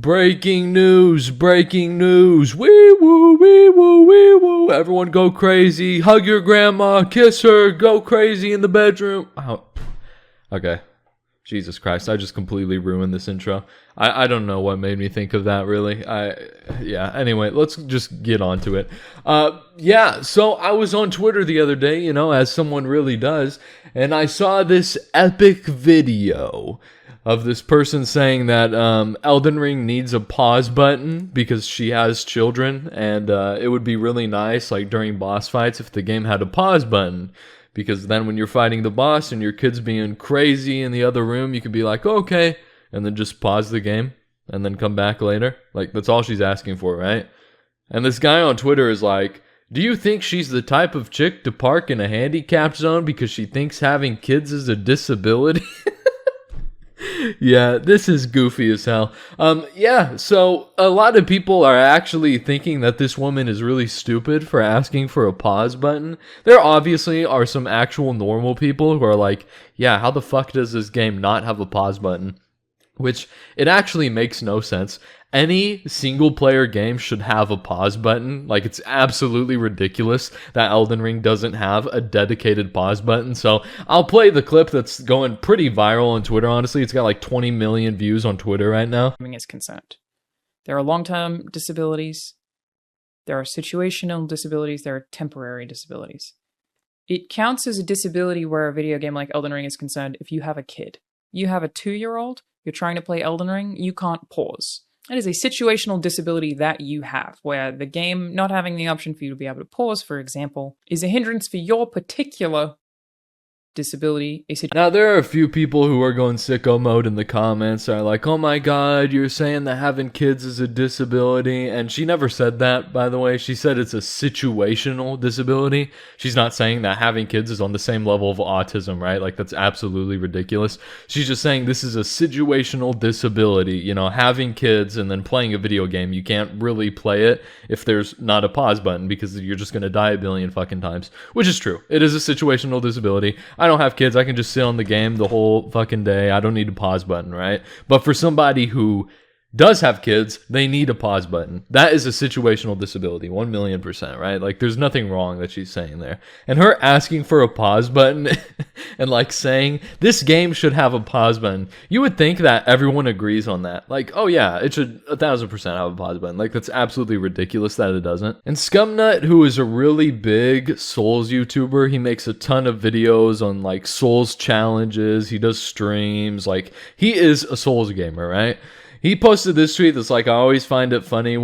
Breaking news, breaking news. Wee woo, wee woo, wee woo. Everyone go crazy. Hug your grandma, kiss her, go crazy in the bedroom. Oh. Okay. Jesus Christ, I just completely ruined this intro. I don't know what made me think of that, really. Anyway, let's just get on to it. So I was on Twitter the other day, as someone really does, and I saw this epic video of this person saying that Elden Ring needs a pause button because she has children, and it would be really nice, like during boss fights, if the game had a pause button. Because then when you're fighting the boss and your kid's being crazy in the other room, you could be like, okay, and then just pause the game and then come back later. Like, that's all she's asking for, right? And this guy on Twitter is like, do you think she's the type of chick to park in a handicapped zone because she thinks having kids is a disability? Yeah, this is goofy as hell. So a lot of people are actually thinking that this woman is really stupid for asking for a pause button. There obviously are some actual normal people who are like, yeah, how the fuck does this game not have a pause button? Which, it actually makes no sense. Any single-player game should have a pause button. Like, it's absolutely ridiculous that Elden Ring doesn't have a dedicated pause button. So, I'll play the clip that's going pretty viral on Twitter, honestly. It's got like 20 million views on Twitter right now. Is concerned. There are long-term disabilities. There are situational disabilities. There are temporary disabilities. It counts as a disability where a video game like Elden Ring is concerned if you have a kid. You have a 2-year-old, you're trying to play Elden Ring, you can't pause. That is a situational disability that you have, where the game not having the option for you to be able to pause, for example, is a hindrance for your particular disability. Now, there are a few people who are going sicko mode in the comments, are like, oh my god, you're saying that having kids is a disability, and she never said that, by the way. She said it's a situational disability. She's not saying that having kids is on the same level of autism, right? Like, that's absolutely ridiculous. She's just saying this is a situational disability, having kids and then playing a video game. You can't really play it if there's not a pause button because you're just gonna die a billion fucking times, which is true. It is a situational disability. I don't have kids. I can just sit on the game the whole fucking day. I don't need a pause button, right? But for somebody who does have kids, they need a pause button. That is a situational disability, 1,000,000%, right? Like, there's nothing wrong that she's saying there. And her asking for a pause button and, like, saying, this game should have a pause button, you would think that everyone agrees on that. Like, oh yeah, it should 1,000% have a pause button. Like, that's absolutely ridiculous that it doesn't. And Scumnut, who is a really big Souls YouTuber, he makes a ton of videos on, like, Souls challenges, he does streams, like, he is a Souls gamer, right? He posted this tweet that's like, I always find it funny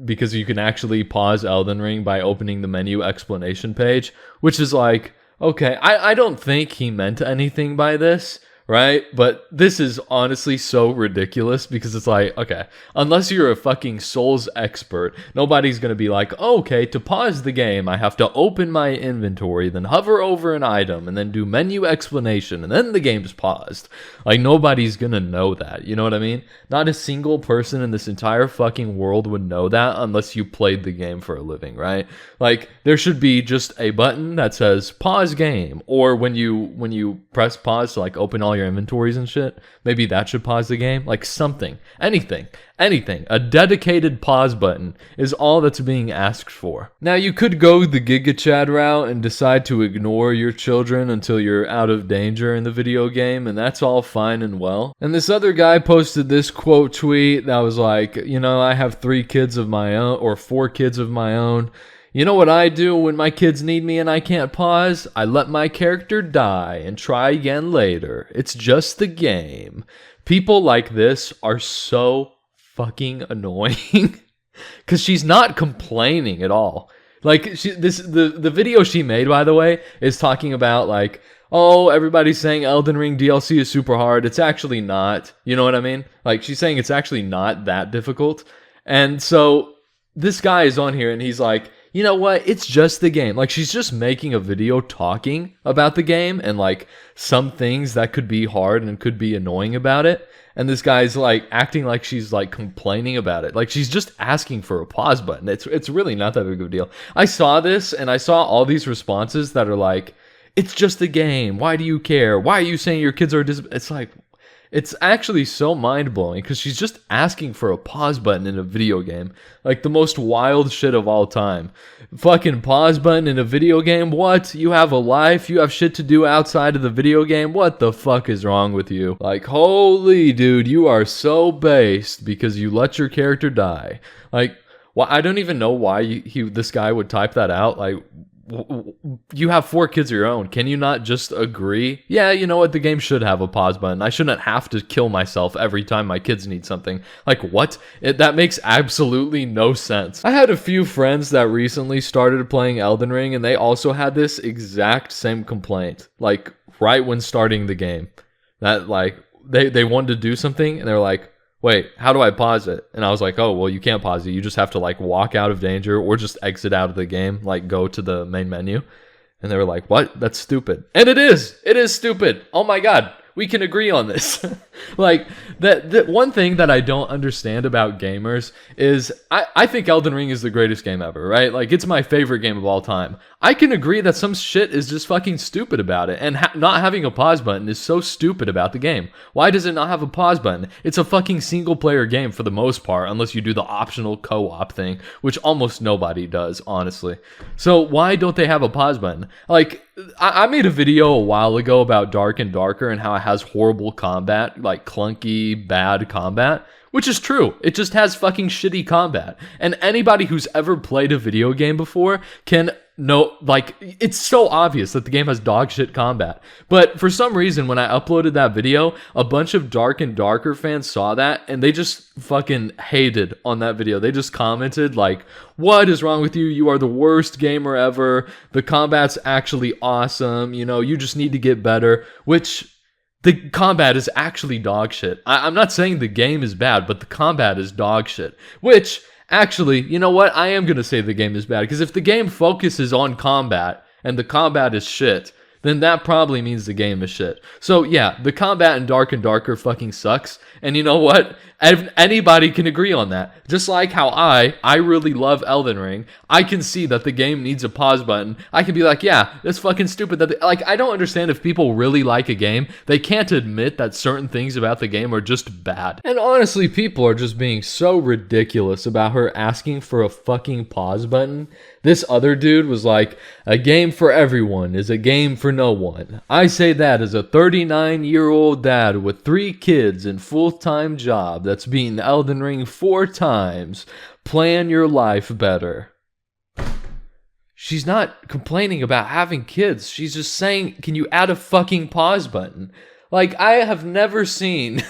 because you can actually pause Elden Ring by opening the menu explanation page, which is like, okay, I don't think he meant anything by this, right? But this is honestly so ridiculous because it's like, okay, unless you're a fucking Souls expert, nobody's going to be like, oh, okay, to pause the game, I have to open my inventory, then hover over an item, and then do menu explanation, and then the game's paused. Like, nobody's going to know that, you know what I mean? Not a single person in this entire fucking world would know that unless you played the game for a living, right? Like, there should be just a button that says pause game, or when you press pause to, like, open all your inventories and shit, maybe that should pause the game. Like, something, anything. A dedicated pause button is all that's being asked for. Now, you could go the Giga Chad route and decide to ignore your children until you're out of danger in the video game, and that's all fine and well. And this other guy posted this quote tweet that was like, I have 3 kids of my own, or 4 kids of my own. You know what I do when my kids need me and I can't pause? I let my character die and try again later. It's just the game. People like this are so fucking annoying because she's not complaining at all. Like, the video she made, by the way, is talking about like, oh, everybody's saying Elden Ring DLC is super hard. It's actually not. You know what I mean? Like, she's saying it's actually not that difficult. And so this guy is on here and he's like, you know what? It's just the game. Like, she's just making a video talking about the game and, like, some things that could be hard and could be annoying about it. And this guy's, like, acting like she's, like, complaining about it. Like, she's just asking for a pause button. It's really not that big of a deal. I saw this, and I saw all these responses that are like, it's just a game. Why do you care? Why are you saying your kids are It's like, It's actually so mind-blowing because she's just asking for a pause button in a video game. Like the most wild shit of all time. Fucking pause button in a video game? What? You have a life? You have shit to do outside of the video game? What the fuck is wrong with you? Like, holy dude, you are so based because you let your character die. Like, well, I don't even know why this guy would type that out. Like, you have 4 kids of your own. Can you not just agree? Yeah, you know what? The game should have a pause button. I shouldn't have to kill myself every time my kids need something. Like, what? That makes absolutely no sense. I had a few friends that recently started playing Elden Ring, and they also had this exact same complaint. Like, right when starting the game. That, like, they wanted to do something, and they're like, wait, how do I pause it? And I was like, oh, well, you can't pause it. You just have to, like, walk out of danger or just exit out of the game, like, go to the main menu. And they were like, what? That's stupid. And it is. It is stupid. Oh, my God. We can agree on this. Like, that one thing that I don't understand about gamers is I think Elden Ring is the greatest game ever, right? Like, it's my favorite game of all time. I can agree that some shit is just fucking stupid about it, and not having a pause button is so stupid about the game. Why does it not have a pause button? It's a fucking single-player game for the most part, unless you do the optional co-op thing, which almost nobody does, honestly. So why don't they have a pause button? Like, I made a video a while ago about Dark and Darker and how it has horrible combat, like clunky, bad combat, which is true. It just has fucking shitty combat. And anybody who's ever played a video game before can know, like, it's so obvious that the game has dog shit combat. But for some reason, when I uploaded that video, a bunch of Dark and Darker fans saw that and they just fucking hated on that video. They just commented like, what is wrong with you? You are the worst gamer ever. The combat's actually awesome. You know, you just need to get better, which the combat is actually dog shit. I'm not saying the game is bad, but the combat is dog shit, which actually, you know what? I am going to say the game is bad, because if the game focuses on combat and the combat is shit, then that probably means the game is shit. So yeah, the combat in Dark and Darker fucking sucks. And you know what? Anybody can agree on that. Just like how I really love Elden Ring. I can see that the game needs a pause button. I can be like, yeah, that's fucking stupid. Like, I don't understand if people really like a game, they can't admit that certain things about the game are just bad. And honestly, people are just being so ridiculous about her asking for a fucking pause button. This other dude was like, a game for everyone is a game for no one. I say that as a 39-year-old dad with 3 kids and full-time job that's beaten Elden Ring 4 times. Plan your life better. She's not complaining about having kids. She's just saying, can you add a fucking pause button? Like, I have never seen...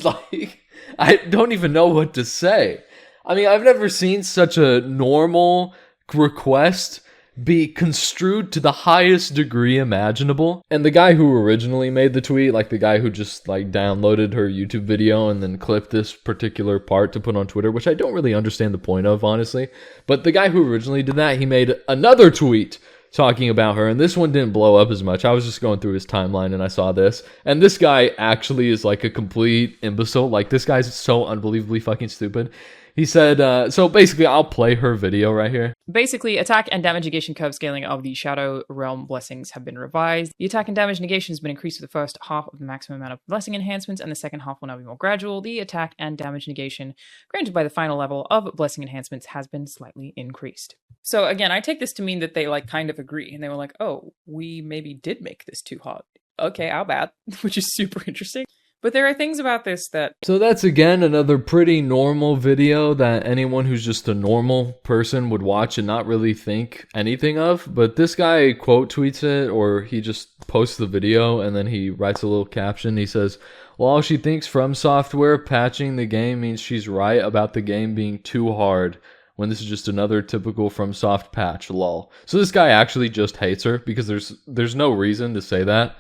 like, I don't even know what to say. I mean, I've never seen such a normal request be construed to the highest degree imaginable. And the guy who originally made the tweet, like the guy who just like downloaded her YouTube video and then clipped this particular part to put on Twitter, which I don't really understand the point of, honestly. But the guy who originally did that, he made another tweet talking about her, and this one didn't blow up as much. I was just going through his timeline and I saw this, and this guy actually is like a complete imbecile. Like, this guy's so unbelievably fucking stupid. He said, so basically, I'll play her video right here. Basically, attack and damage negation curve scaling of the Shadow Realm blessings have been revised. The attack and damage negation has been increased for the first half of the maximum amount of blessing enhancements, and the second half will now be more gradual. The attack and damage negation granted by the final level of blessing enhancements has been slightly increased. So again, I take this to mean that they like kind of agree, and they were like, oh, we maybe did make this too hard. Okay, how bad? Which is super interesting. But there are things about this that... So that's, again, another pretty normal video that anyone who's just a normal person would watch and not really think anything of. But this guy quote tweets it, or he just posts the video and then he writes a little caption. He says, while she thinks From Software patching the game means she's right about the game being too hard, when this is just another typical FromSoft patch, lol. So this guy actually just hates her because there's no reason to say that.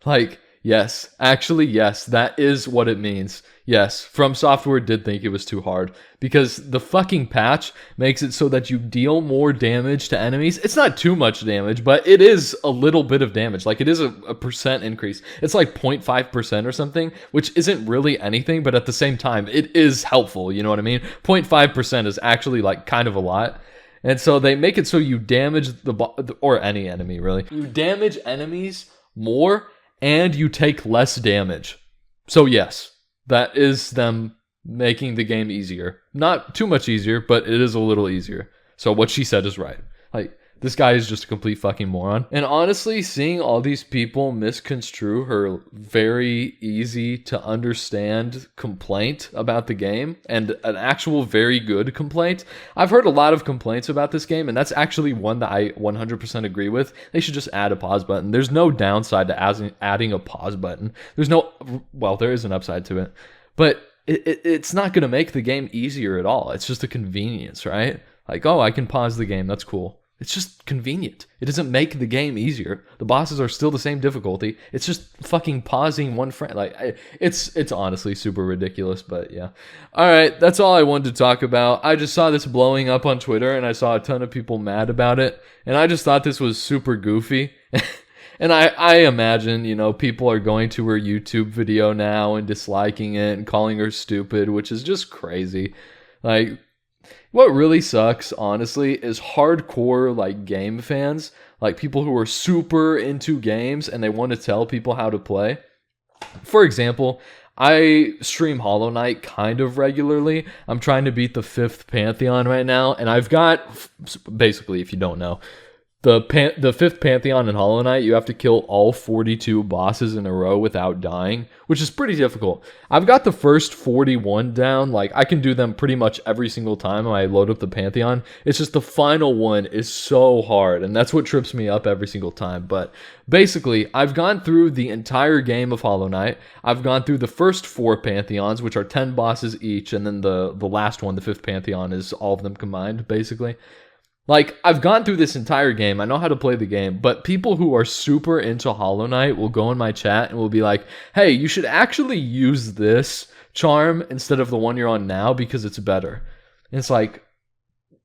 Like... yes, actually, yes, that is what it means. Yes, From Software did think it was too hard, because the fucking patch makes it so that you deal more damage to enemies. It's not too much damage, but it is a little bit of damage. Like, it is a percent increase. It's like 0.5% or something, which isn't really anything, but at the same time, it is helpful, you know what I mean? 0.5% is actually, like, kind of a lot. And so they make it so you damage or any enemy, really. You damage enemies more, and you take less damage. So yes, that is them making the game easier. Not too much easier, but it is a little easier. So what she said is right. Like, this guy is just a complete fucking moron. And honestly, seeing all these people misconstrue her very easy to understand complaint about the game, and an actual very good complaint. I've heard a lot of complaints about this game, and that's actually one that I 100% agree with. They should just add a pause button. There's no downside to adding a pause button. Well, there is an upside to it, but it's not going to make the game easier at all. It's just a convenience, right? Like, oh, I can pause the game. That's cool. It's just convenient. It doesn't make the game easier. The bosses are still the same difficulty. It's just fucking pausing one frame. Like, it's honestly super ridiculous, but yeah. All right, that's all I wanted to talk about. I just saw this blowing up on Twitter, and I saw a ton of people mad about it, and I just thought this was super goofy. And I imagine, people are going to her YouTube video now and disliking it and calling her stupid, which is just crazy. Like, what really sucks, honestly, is hardcore, like, game fans, like people who are super into games and they want to tell people how to play. For example, I stream Hollow Knight kind of regularly. I'm trying to beat the 5th Pantheon right now, and I've got, basically, if you don't know, the 5th Pantheon in Hollow Knight, you have to kill all 42 bosses in a row without dying, which is pretty difficult. I've got the first 41 down. Like, I can do them pretty much every single time I load up the Pantheon. It's just the final one is so hard, and that's what trips me up every single time. But basically, I've gone through the entire game of Hollow Knight. I've gone through the first 4 Pantheons, which are 10 bosses each, and then the last one, the 5th Pantheon, is all of them combined, basically. Like, I've gone through this entire game. I know how to play the game, but people who are super into Hollow Knight will go in my chat and will be like, hey, you should actually use this charm instead of the one you're on now because it's better. And it's like,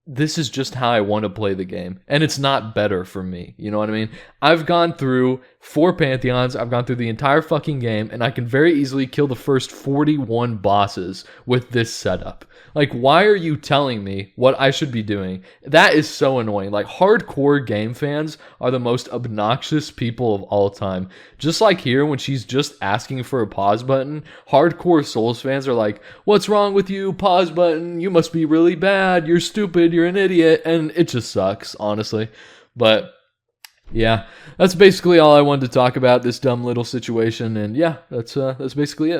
this is just how I want to play the game. And it's not better for me. You know what I mean? I've gone through 4 Pantheons. I've gone through the entire fucking game, and I can very easily kill the first 41 bosses with this setup. Like, why are you telling me what I should be doing? That is so annoying. Like, hardcore game fans are the most obnoxious people of all time. Just like here, when she's just asking for a pause button, hardcore Souls fans are like, what's wrong with you? Pause button. You must be really bad. You're stupid. You're an idiot. And it just sucks, honestly. But yeah, that's basically all I wanted to talk about, this dumb little situation. And yeah, that's basically it.